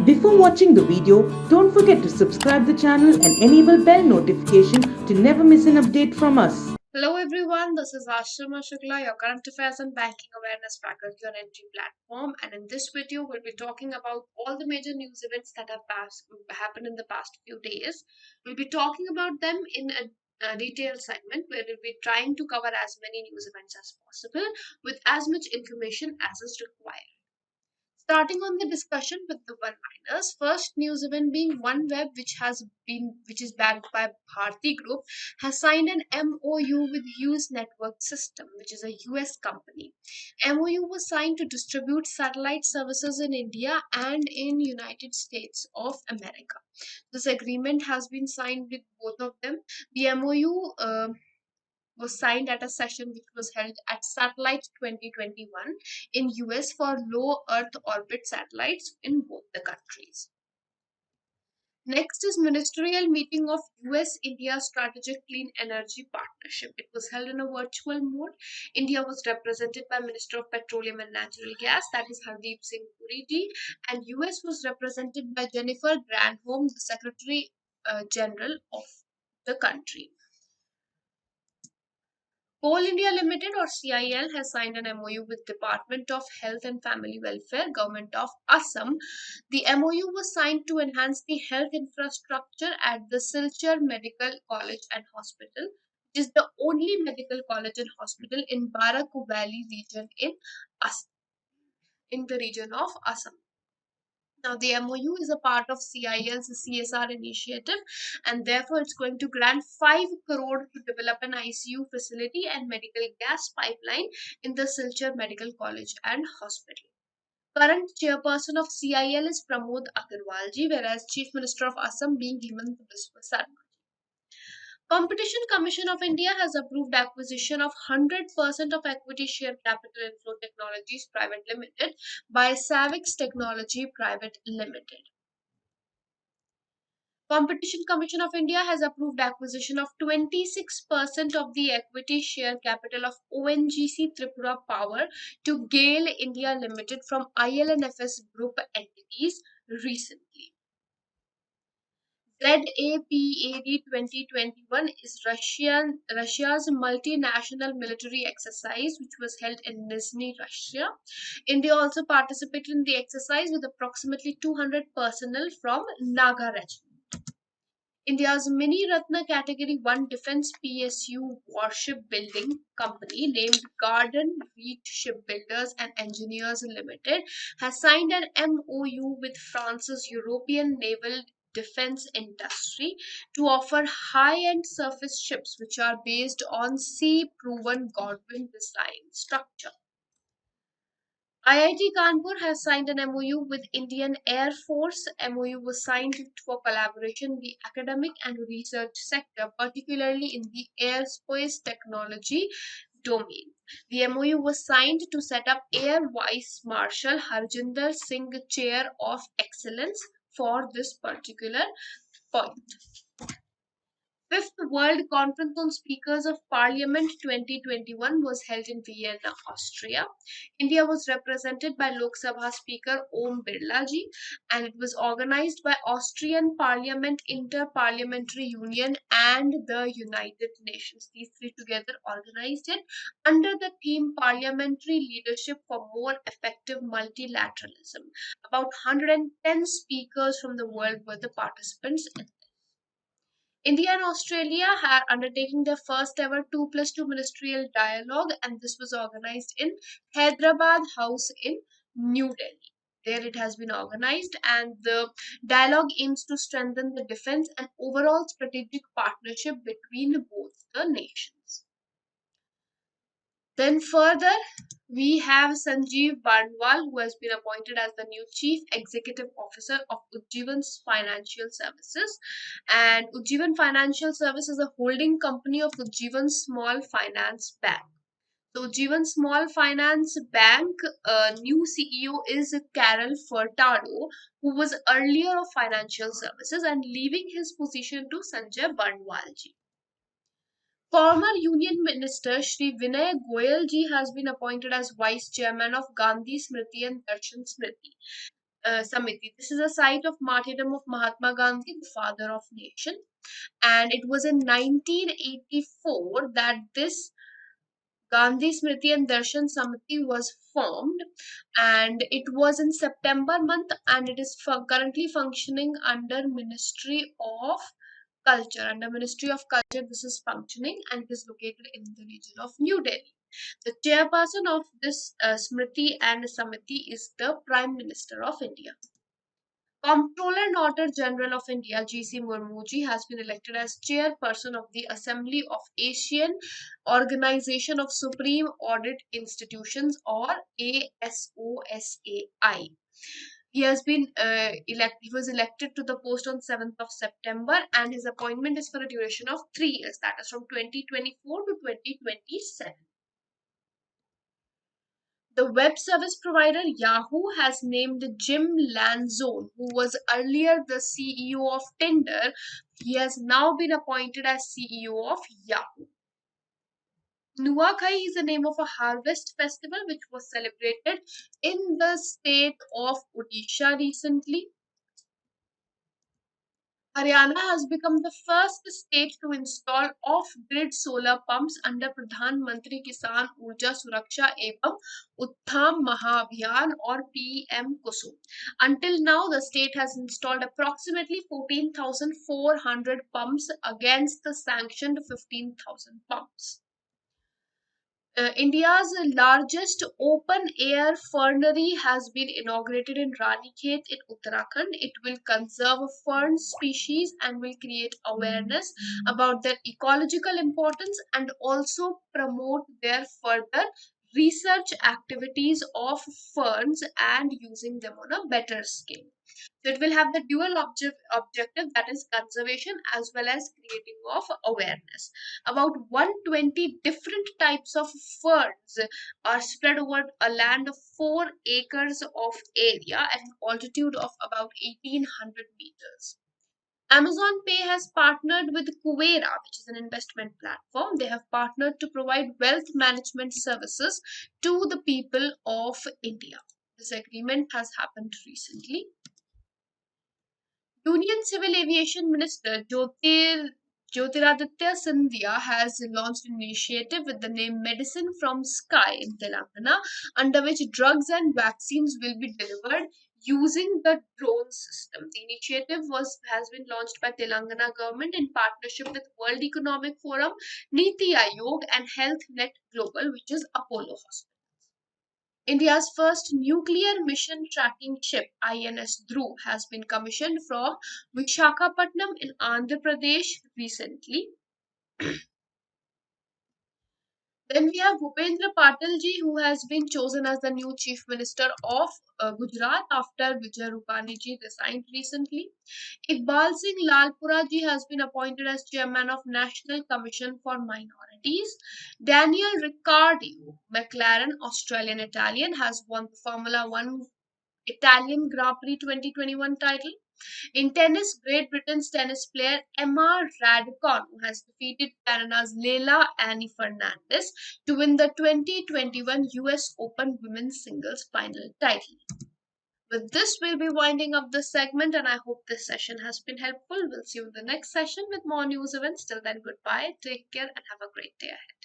Before watching the video, don't forget to subscribe the channel and enable bell notification to never miss an update from us. Hello everyone, this is Ashrama Shukla, your current affairs and banking awareness faculty on Entri platform, and in this video we'll be talking about all the major news events that have happened in the past few days. We'll be talking about them in a detailed segment where we'll be trying to cover as many news events as possible with as much information as is required. Starting on the discussion with the one-liners, first news event being OneWeb, which is backed by Bharti Group, has signed an MOU with Hughes Network System, which is a US company. MOU was signed to distribute satellite services in India and in United States of America. This agreement has been signed with both of them. The MOU was signed at a session which was held at Satellite 2021 in US for low Earth orbit satellites in both the countries. Next is ministerial meeting of US-India Strategic Clean Energy Partnership. It was held in a virtual mode. India was represented by Minister of Petroleum and Natural Gas, that is Hardeep Singh Puri ji, and US was represented by Jennifer Granholm, the Secretary General of the country. Coal India Limited or CIL has signed an MOU with Department of Health and Family Welfare, Government of Assam. The MOU was signed to enhance the health infrastructure at the Silchar Medical College and Hospital, which is the only medical college and hospital in Barak Valley Region in the region of Assam. Now, the MOU is a part of CIL's CSR initiative, and therefore it's going to grant 5 crore to develop an ICU facility and medical gas pipeline in the Silchar Medical College and Hospital. Current chairperson of CIL is Pramod Agarwalji, whereas Chief Minister of Assam being Hemant Biswa Sarma. Competition Commission of India has approved acquisition of 100% of equity share capital in Flow Technologies Private Limited by Savix Technology Private Limited. Competition Commission of India has approved acquisition of 26% of the equity share capital of ONGC Tripura Power to GAIL India Ltd from IL&FS Group entities recently. ZAPAD 2021 is Russia's multinational military exercise which was held in Nizhny, Russia. India also participated in the exercise with approximately 200 personnel from Naga Regiment. India's Mini Ratna Category 1 Defence PSU warship building company named Garden Reach Shipbuilders and Engineers Limited has signed an MOU with France's European naval defense industry to offer high-end surface ships which are based on sea-proven Godwin design structure. IIT Kanpur has signed an MOU with Indian Air Force. MOU was signed for collaboration in the academic and research sector, particularly in the aerospace technology domain. The MOU was signed to set up Air Vice Marshal Harjinder Singh Chair of Excellence for this particular point. Fifth World Conference on Speakers of Parliament 2021 was held in Vienna, Austria. India was represented by Lok Sabha Speaker Om Birla ji, and it was organized by Austrian Parliament, Inter-Parliamentary Union and the United Nations. These three together organized it under the theme Parliamentary Leadership for More Effective Multilateralism. About 110 speakers from the world were the participants in. India and Australia are undertaking their first ever 2+2 ministerial dialogue, and this was organized in Hyderabad House in New Delhi. There it has been organized, and the dialogue aims to strengthen the defense and overall strategic partnership between both the nations. Then further, we have Sanjeev Barnwal, who has been appointed as the new Chief Executive Officer of Ujjivan Financial Services. And Ujjivan Financial Services is a holding company of Ujivan Small Finance Bank. So Ujjivan Small Finance Bank new CEO is Carol Furtado, who was earlier of Financial Services and leaving his position to Sanjay Barnwalji. Former Union Minister Shri Vinay Goyal ji has been appointed as Vice Chairman of Gandhi Smriti and Darshan Smriti. Samiti. This is a site of martyrdom of Mahatma Gandhi, the father of nation. And it was in 1984 that this Gandhi Smriti and Darshan Samiti was formed, and it was in September month, and it is currently functioning under Ministry of Culture. Under Ministry of Culture, this is functioning, and it is located in the region of New Delhi. The chairperson of this Smriti and Samiti is the Prime Minister of India. Comptroller and Auditor General of India, GC Murmu has been elected as chairperson of the Assembly of Asian Organization of Supreme Audit Institutions, or ASOSAI. He has been He was elected to the post on 7th of September, and his appointment is for a duration of 3 years, that is from 2024 to 2027. The web service provider Yahoo has named Jim Lanzone, who was earlier the CEO of Tinder. He has now been appointed as CEO of Yahoo. Nuakhai is the name of a harvest festival which was celebrated in the state of Odisha recently. Haryana has become the first state to install off-grid solar pumps under Pradhan Mantri Kisan Urja Surakshan Evam Uttham Mahabhiyan, or PM Kusum. Until now, the state has installed approximately 14,400 pumps against the sanctioned 15,000 pumps. India's largest open-air fernery has been inaugurated in Ranikhet in Uttarakhand. It will conserve fern species and will create awareness about their ecological importance and also promote their further research activities of ferns and using them on a better scale. So it will have the dual objective, that is conservation as well as creating of awareness. About 120 different types of ferns are spread over a land of 4 acres of area at an altitude of about 1800 meters. Amazon Pay has partnered with Kuvera, which is an investment platform. They have partnered to provide wealth management services to the people of India. This agreement has happened recently. Union Civil Aviation Minister Jyotiraditya Scindia has launched an initiative with the name Medicine from Sky in Telangana, under which drugs and vaccines will be delivered using the drone system. The initiative has been launched by Telangana government in partnership with World Economic Forum, Niti Aayog, and Health Net Global, which is Apollo Hospital. India's first nuclear mission tracking ship, INS Dhruv, has been commissioned from Visakhapatnam in Andhra Pradesh recently. Then we have Bhupendra Patilji, who has been chosen as the new Chief Minister of Gujarat after Vijay Rupani resigned recently. Iqbal Singh Lalpura ji has been appointed as Chairman of National Commission for Minorities. Daniel Ricciardo, McLaren Australian Italian, has won the Formula One Italian Grand Prix 2021 title. In tennis, Great Britain's tennis player Emma Raducanu has defeated Canada's Leila Annie Fernandez to win the 2021 US Open Women's Singles Final title. With this, we'll be winding up this segment, and I hope this session has been helpful. We'll see you in the next session with more news events. Till then, goodbye, take care, and have a great day ahead.